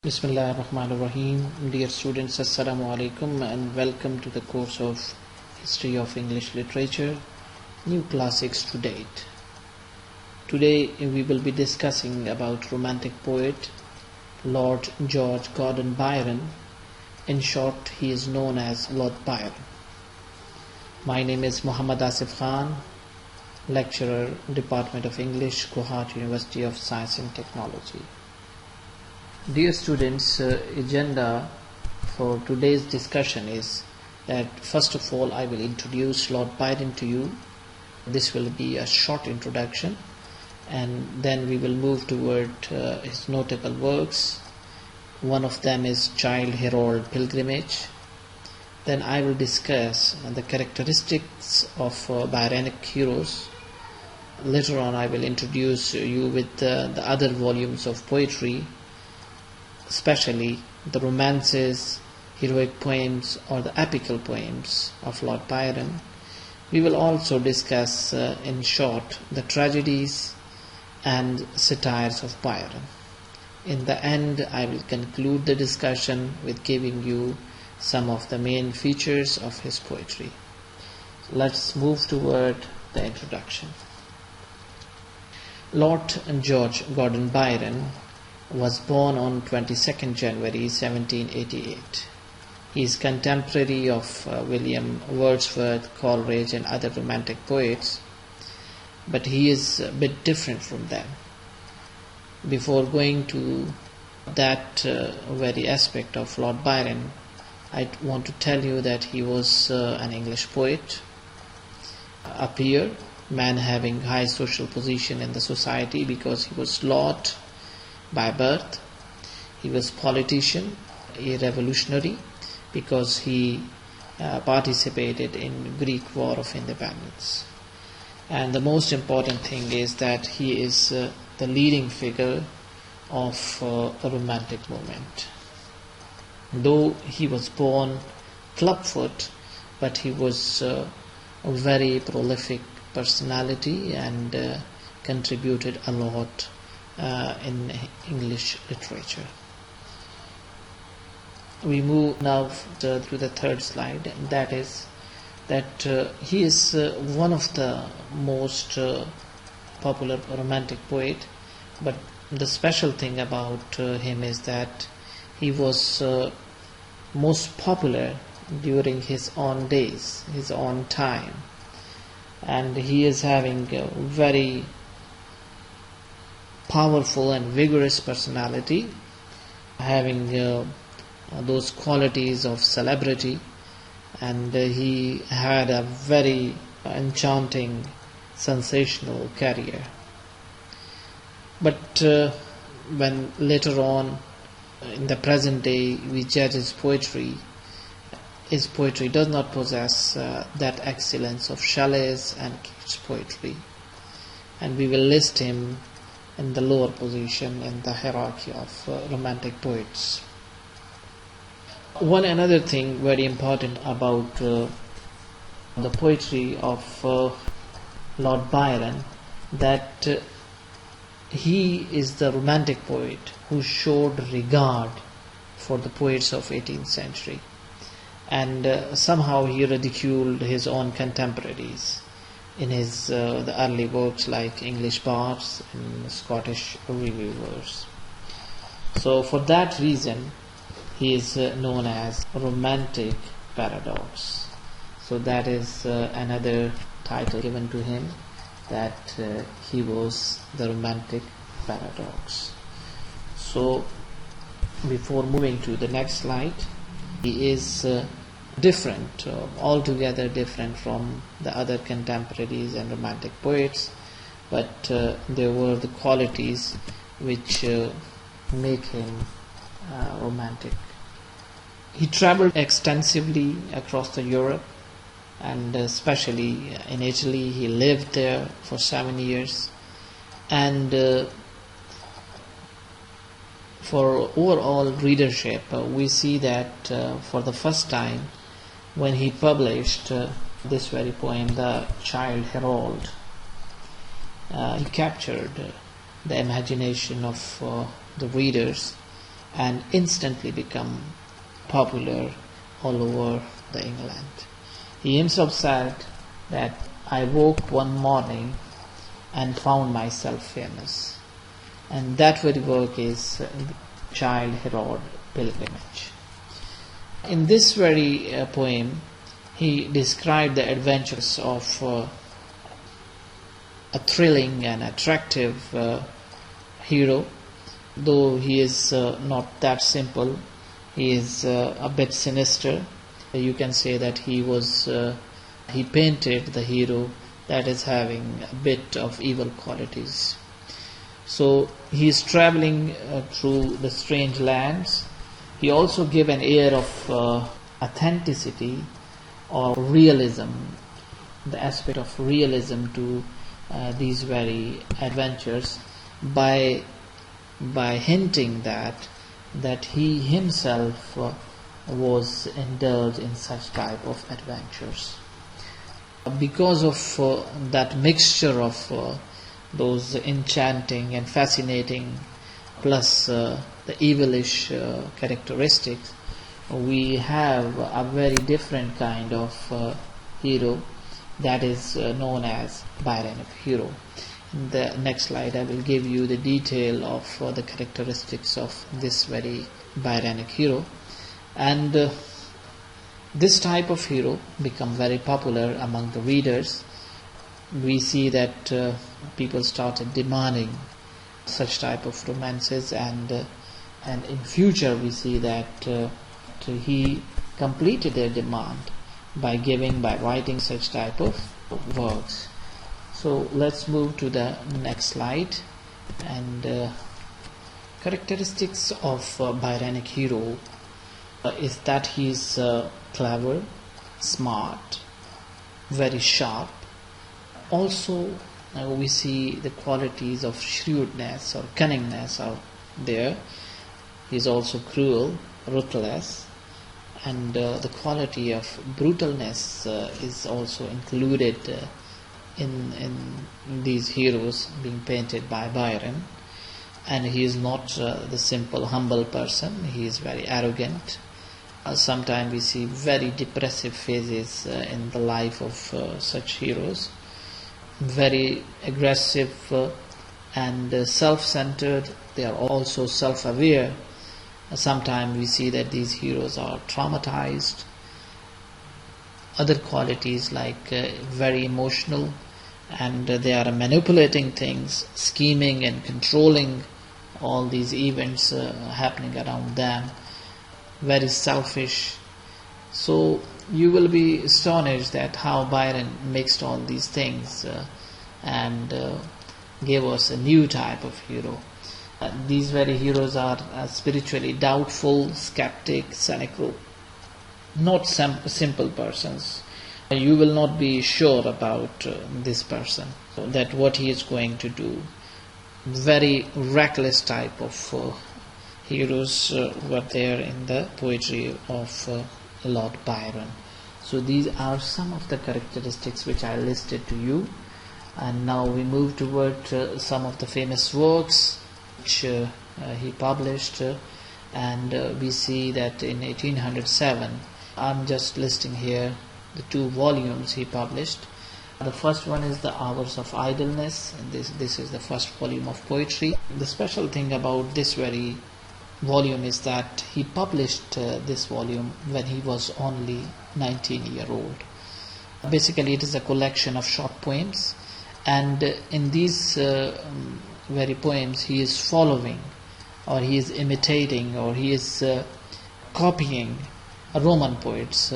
Bismillah ar-Rahman ar-Rahim. Dear students, Assalamu alaikum and welcome to the course of History of English Literature, New Classics to Date. Today we will be discussing about Romantic poet Lord George Gordon Byron. In short, he is known as Lord Byron. My name is Muhammad Asif Khan, lecturer, Department of English, Guwahati University of Science and Technology. Dear students, agenda for today's discussion is that first of all I will introduce Lord Byron to you. This will be a short introduction, and then we will move toward his notable works. One of them is Childe Harold Pilgrimage. Then I will discuss the characteristics of Byronic heroes. Later on I will introduce you with the other volumes of poetry, especially the romances, heroic poems or the epical poems of Lord Byron. We will also discuss in short the tragedies and satires of Byron. In the end, I will conclude the discussion with giving you some of the main features of his poetry. Let's move toward the introduction. Lord George Gordon Byron was born on 22nd January 1788. He is contemporary of William Wordsworth, Coleridge and other romantic poets, but he is a bit different from them. Before going to that very aspect of Lord Byron, I want to tell you that he was an English poet, a peer, man having high social position in the society because he was lord by birth. He was politician, a revolutionary, because he participated in Greek War of Independence. And the most important thing is that he is the leading figure of the Romantic movement. Though he was born clubfoot, but he was a very prolific personality and contributed a lot in English literature. We move now to the third slide, and that is that he is one of the most popular romantic poet, but the special thing about him is that he was most popular during his own days, his own time, and he is having a very powerful and vigorous personality, having those qualities of celebrity, and he had a very enchanting, sensational career. But when later on in the present day we judge his poetry does not possess that excellence of Shelley's and Keats' poetry, and we will list him in the lower position in the hierarchy of romantic poets. One another thing very important about the poetry of Lord Byron, that he is the romantic poet who showed regard for the poets of 18th century, and somehow he ridiculed his own contemporaries in his the early works like English Bards and Scottish Reviewers. So for that reason he is known as Romantic Paradox. So that is another title given to him, that he was the Romantic Paradox. So before moving to the next slide, he is different, altogether different from the other contemporaries and romantic poets, but there were the qualities which make him romantic. He traveled extensively across the Europe, and especially in Italy. He lived there for 7 years, and for overall readership we see that for the first time when he published this very poem, the Childe Harold, he captured the imagination of the readers, and instantly become popular all over the England. He himself said that I woke one morning and found myself famous. And that very work is Child Herod Pilgrimage. In this very poem, he described the adventures of a thrilling and attractive hero. Though he is not that simple, he is a bit sinister. You can say that he painted the hero that is having a bit of evil qualities. So he is traveling through the strange lands. He also gave an air of authenticity or realism, the aspect of realism to these very adventures by hinting that he himself was indulged in such type of adventures. Because of that mixture of those enchanting and fascinating plus the evilish characteristics, we have a very different kind of hero that is known as Byronic hero. In the next slide I will give you the detail of the characteristics of this very Byronic hero. And this type of hero become very popular among the readers. We see that people started demanding such type of romances, and in future we see that he completed their demand by writing such type of works. So let's move to the next slide. And characteristics of Byronic hero is that he is clever, smart, very sharp. Also we see the qualities of shrewdness or cunningness out there. He is also cruel, ruthless, and the quality of brutalness is also included in these heroes being painted by Byron. And he is not the simple humble person. He is very arrogant. Sometimes we see very depressive phases in the life of such heroes. Very aggressive and self-centered. They are also self-aware. Sometimes we see that these heroes are traumatized. Other qualities like very emotional, and they are manipulating things, scheming and controlling all these events happening around them. Very selfish. So you will be astonished at how Byron mixed all these things and gave us a new type of hero. These very heroes are spiritually doubtful, skeptic, cynical, not simple persons. You will not be sure about this person, that what he is going to do. Very reckless type of heroes were there in the poetry of Lord Byron. So these are some of the characteristics which I listed to you. And now we move toward some of the famous works which he published, and we see that in 1807, I'm just listing here the 2 volumes he published. The first one is The Hours of Idleness, and this is the first volume of poetry. The special thing about this very volume is that he published this volume when he was only 19-year-old. Basically it is a collection of short poems, and in these very poems he is following, or he is imitating, or he is copying Roman poets,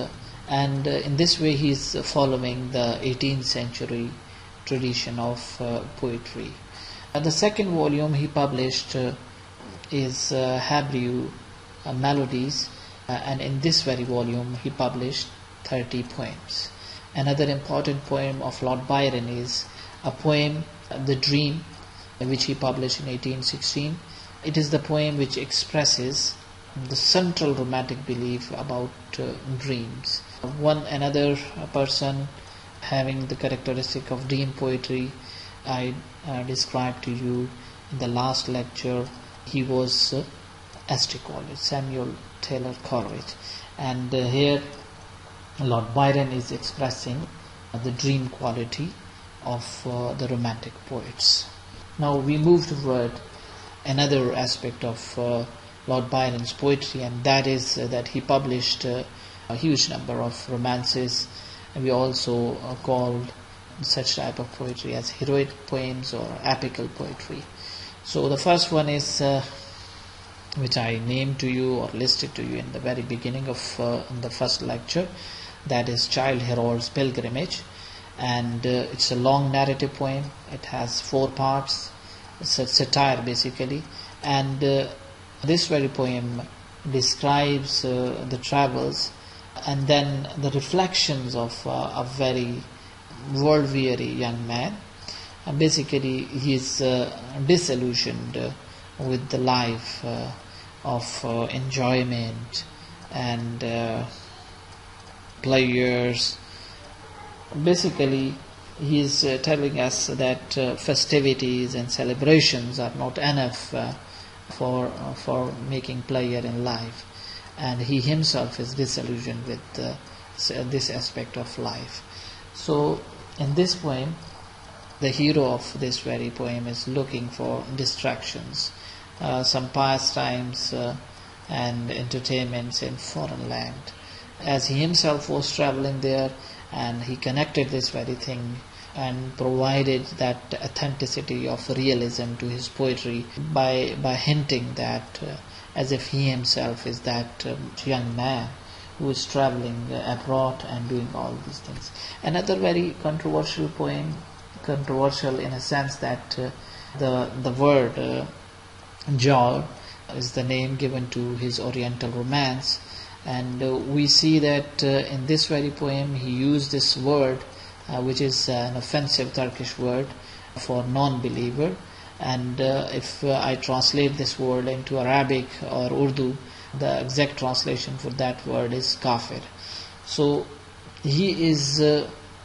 and in this way he is following the 18th century tradition of poetry. The second volume he published is Hebrew Melodies, and in this very volume he published 30 poems. Another important poem of Lord Byron is a poem, The Dream, which he published in 1816. It is the poem which expresses the central romantic belief about dreams. Another person having the characteristic of dream poetry I described to you in the last lecture. He was S.T. Coleridge, Samuel Taylor Coleridge. And here Lord Byron is expressing the dream quality of the Romantic poets. Now we move toward another aspect of Lord Byron's poetry, and that is that he published a huge number of romances, and we also called such type of poetry as heroic poems or epical poetry. So the first one is which I named to you or listed to you in the very beginning of the first lecture, that is Childe Harold's Pilgrimage, and it's a long narrative poem. It has 4 parts. It's a satire basically, and this very poem describes the travels and then the reflections of a very world-weary young man. And basically he is disillusioned with the life of enjoyment and pleasures. Basically he is telling us that festivities and celebrations are not enough for making pleasure in life, and he himself is disillusioned with this aspect of life. So in this poem, the hero of this very poem is looking for distractions, some pastimes and entertainments in foreign land, as he himself was traveling there, and he connected this very thing and provided that authenticity of realism to his poetry by hinting that as if he himself is that young man who is traveling abroad and doing all these things. Another very controversial poem, controversial in a sense that the word Jar is the name given to his Oriental romance, and we see that in this very poem he used this word which is an offensive Turkish word for non-believer, and if I translate this word into Arabic or Urdu, the exact translation for that word is kafir. So he is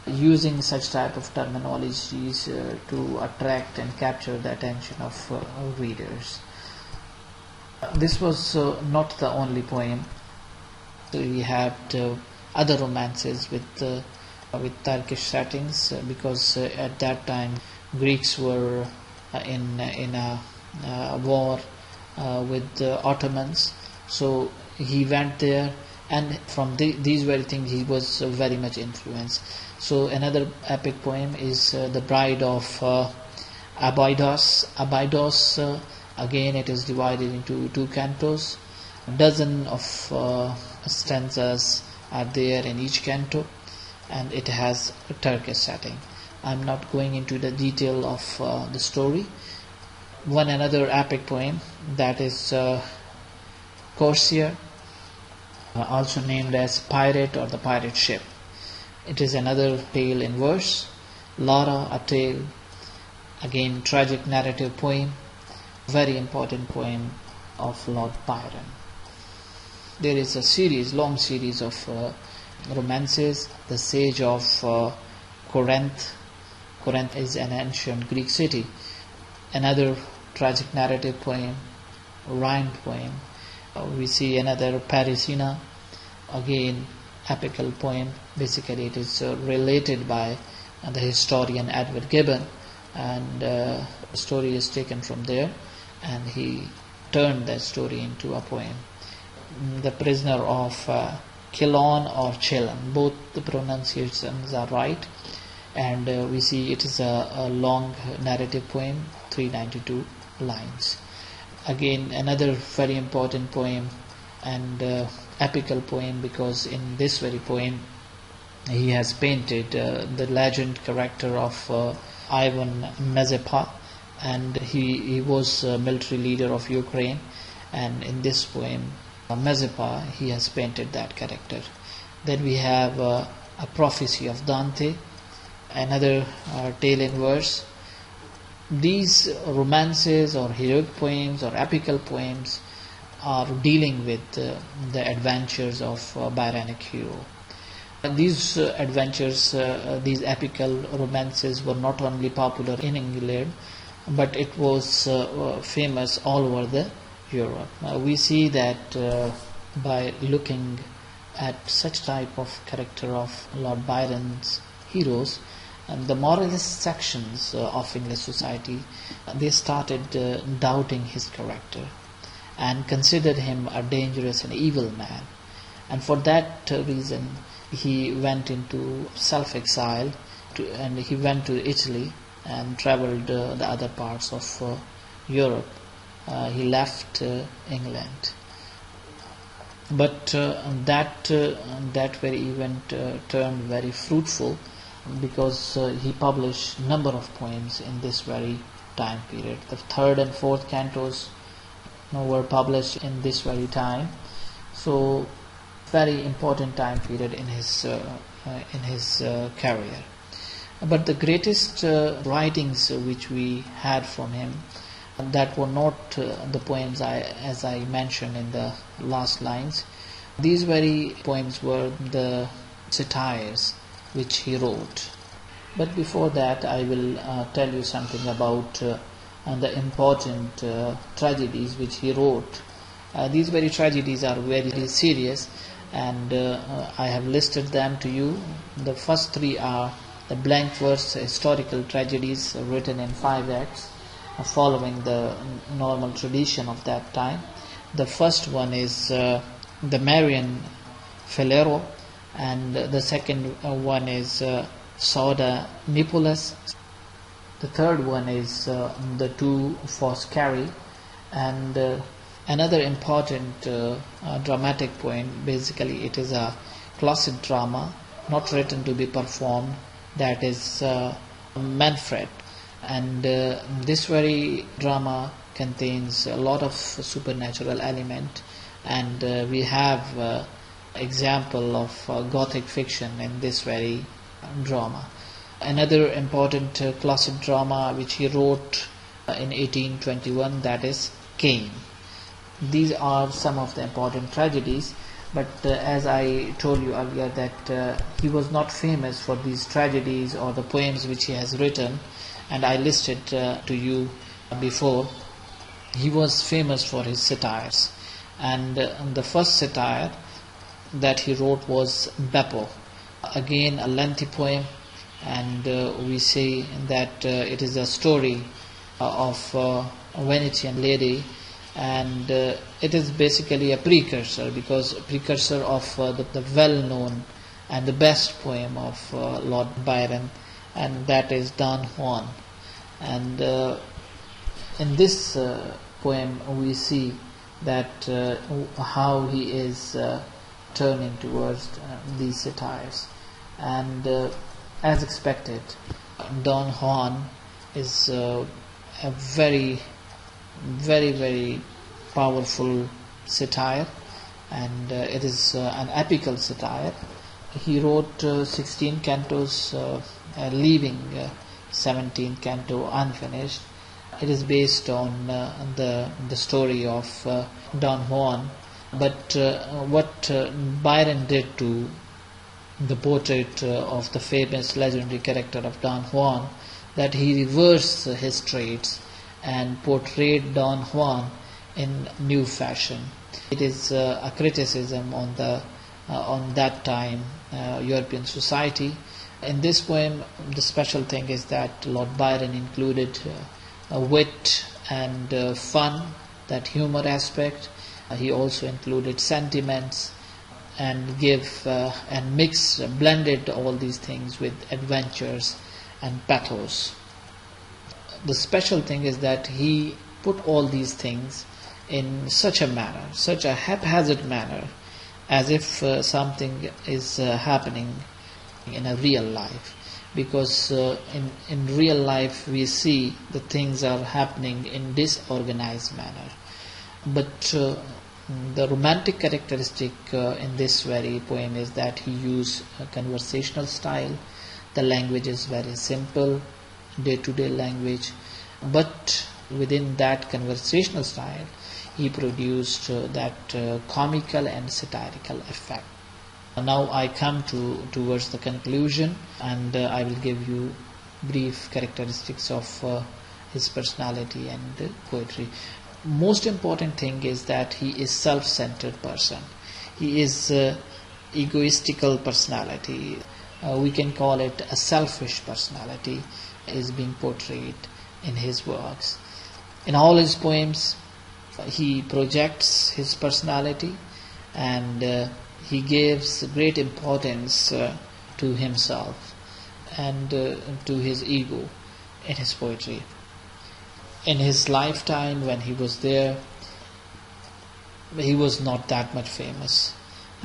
using such type of terminologies to attract and capture the attention of readers. This was not the only poem. We had other romances with Turkish settings, because at that time Greeks were in a war with the Ottomans. So he went there, and from these very things he was very much influenced. So another epic poem is The Bride of Abydos. Abydos, again it is divided into 2 cantos. A dozen of stanzas are there in each canto, and it has a Turkish setting. I'm not going into the detail of the story. One another epic poem, that is Corsair, also named as Pirate or the Pirate Ship. It is another tale in verse. Lara, a tale, again tragic narrative poem, very important poem of Lord Byron. There is a long series of romances. The Sage of Corinth. Corinth is an ancient Greek city. Another tragic narrative poem, rhymed poem. We see another Parisina, again epical poem. Basically it is related by the historian Edward Gibbon, and the story is taken from there, and he turned that story into a poem. The Prisoner of Chillon or Chillon, both the pronunciations are right, and we see it is a long narrative poem, 392 lines. Again another very important poem and epical poem, because in this very poem he has painted the legend character of Ivan Mazepa, and he was a military leader of Ukraine, and in this poem Mazepa, he has painted that character. Then we have a prophecy of Dante, another tale in verse. These romances or heroic poems or epical poems are dealing with the adventures of Byronic hero. And these adventures, these epical romances were not only popular in England, but it was famous all over the Europe. We see that by looking at such type of character of Lord Byron's heroes, the moralist sections of English society, they started doubting his character and considered him a dangerous and evil man. And for that reason, he went into self-exile, and he went to Italy and traveled the other parts of Europe. He left England. But that very event turned very fruitful, because he published number of poems in this very time period. The third and fourth cantos were published in this very time. So very important time period in his career. But the greatest writings which we had from him, that were not the poems as I mentioned in the last lines. These very poems were the satires which he wrote. But before that, I will tell you something about the important tragedies which he wrote. These very tragedies are very serious, and I have listed them to you. The first three are the blank verse historical tragedies written in 5 acts, following the normal tradition of that time. The first one is the Marian Filero, and the second one is Sauda Nipolis. The third one is the two Foscari, and another important dramatic poem. Basically, it is a classic drama, not written to be performed, that is Manfred. And this very drama contains a lot of supernatural element, and we have example of Gothic fiction in this very drama. Another important classic drama which he wrote in 1821, that is Cain. These are some of the important tragedies, but as I told you earlier that he was not famous for these tragedies or the poems which he has written, and I listed to you before. He was famous for his satires, and the first satire that he wrote was Beppo. Again, a lengthy poem, and we say that it is a story of a Venetian lady, and it is basically a precursor of the well-known and the best poem of Lord Byron, and that is Don Juan. And in this poem we see that how he is turning towards these satires, and as expected, Don Juan is a very powerful satire, and it is an epical satire. He wrote 16 cantos, leaving 17th canto unfinished. It is based on the story of Don Juan, but what Byron did to the portrait of the famous legendary character of Don Juan, that he reversed his traits and portrayed Don Juan in new fashion. It is a criticism on that time European society. In this poem, the special thing is that Lord Byron included wit and fun, that humor aspect. He also included sentiments, and blended all these things with adventures and pathos. The special thing is that he put all these things in such a manner, such a haphazard manner, as if something is happening in a real life, because in real life we see the things are happening in disorganized manner. But the romantic characteristic in this very poem is that he used a conversational style. The language is very simple, day-to-day language, but within that conversational style he produced that comical and satirical effect. Now I come towards the conclusion, and I will give you brief characteristics of his personality and poetry. most important thing is that he is self-centered person. He is egoistical personality. We can call it a selfish personality is being portrayed in his works. In all his poems, he projects his personality, and he gives great importance to himself and to his ego in his poetry. In his lifetime, when he was there, he was not that much famous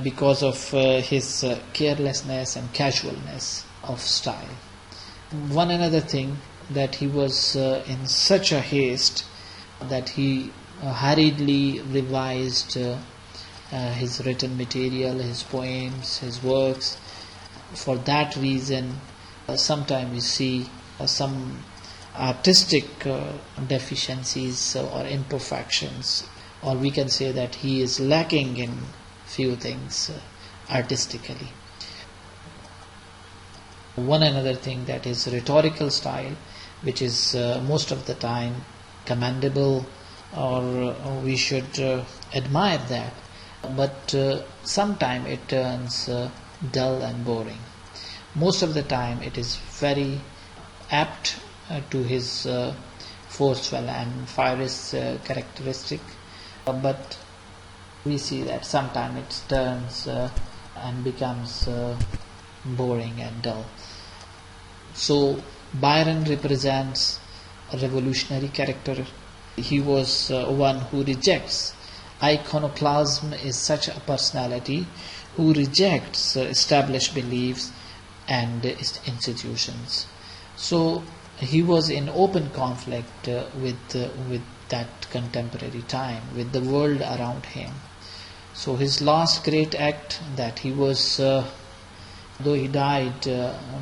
because of his carelessness and casualness of style. One another thing, that he was in such a haste that he hurriedly revised his written material, his poems, his works. For that reason, sometimes we see some artistic deficiencies or imperfections, or we can say that he is lacking in few things artistically. One another thing, that is rhetorical style, which is most of the time commendable, or we should admire that, but sometimes it turns dull and boring. Most of the time it is very apt to his forceful and fierce characteristic, but we see that sometimes it turns and becomes boring and dull. So Byron represents a revolutionary character. He was one who rejects. Iconoclasm is such a personality who rejects established beliefs and institutions. So he was in open conflict with that contemporary time, with the world around him. So his last great act, that he was, though he died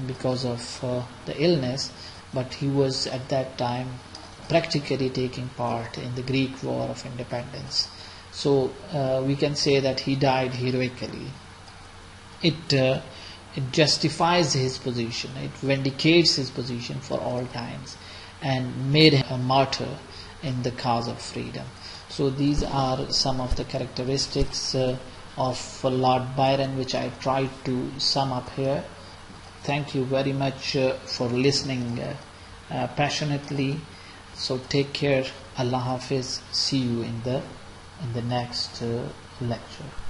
because of the illness, but he was at that time practically taking part in the Greek War of Independence. So we can say that he died heroically. It justifies his position, it vindicates his position for all times, and made him a martyr in the cause of freedom. So these are some of the characteristics of Lord Byron, which I tried to sum up here. Thank you very much for listening passionately. So take care. Allah Hafiz. See you in the next lecture.